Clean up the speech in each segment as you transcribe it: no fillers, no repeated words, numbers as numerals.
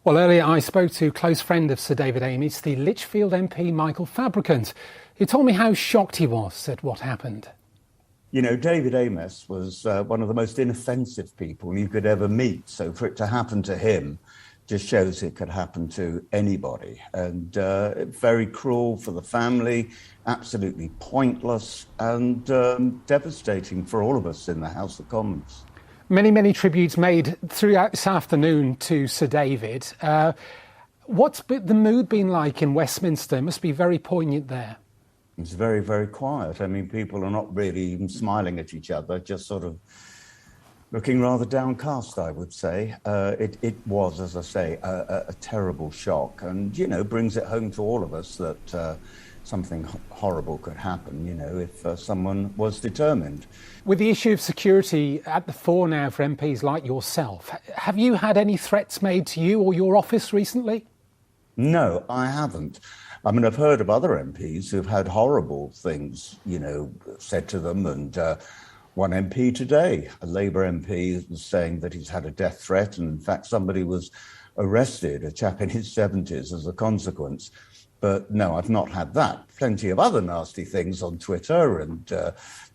Well, earlier I spoke to a close friend of Sir David Amess, the Lichfield MP Michael Fabricant, who told me how shocked he was at what happened. You know, David Amess was one of the most inoffensive people you could ever meet. So for it to happen to him just shows it could happen to anybody. And very cruel for the family, absolutely pointless and devastating for all of us in the House of Commons. Many tributes made throughout this afternoon to Sir David. What's the mood been like in Westminster? It must be very poignant there. It's very quiet. I mean, people are not really even smiling at each other, just sort of looking rather downcast, I would say. It was, as I say, a terrible shock and, you know, brings it home to all of us that something horrible could happen, you know, if someone was determined. With the issue of security at the fore now for MPs like yourself, have you had any threats made to you or your office recently? No, I haven't. I mean, I've heard of other MPs who've had horrible things, you know, said to them. And one MP today, a Labour MP, was saying that he's had a death threat. And in fact, somebody was arrested, a chap in his 70s, as a consequence. But no, I've not had that. Plenty of other nasty things on Twitter and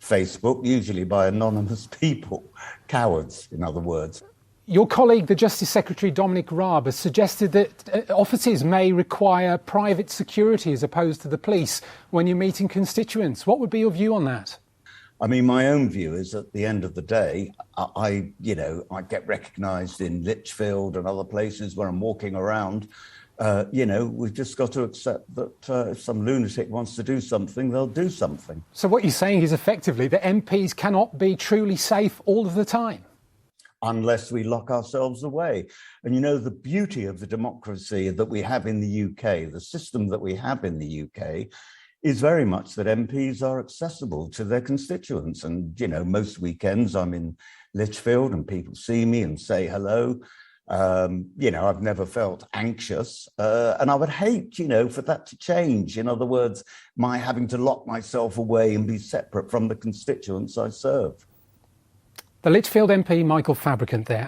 Facebook, usually by anonymous people. Cowards, in other words. Your colleague, the Justice Secretary Dominic Raab, has suggested that offices may require private security as opposed to the police when you're meeting constituents. What would be your view on that? I mean, my own view is at the end of the day, I get recognised in Lichfield and other places where I'm walking around. You know, we've just got to accept that if some lunatic wants to do something, they'll do something. So what you're saying is effectively that MPs cannot be truly safe all of the time? Unless we lock ourselves away. And, you know, the beauty of the democracy that we have in the UK, the system that we have in the UK, is very much that MPs are accessible to their constituents. And, you know, most weekends I'm in Lichfield and people see me and say hello. You know, I've never felt anxious and I would hate, you know, for that to change. In other words, my having to lock myself away and be separate from the constituents I serve. The Lichfield MP Michael Fabricant there.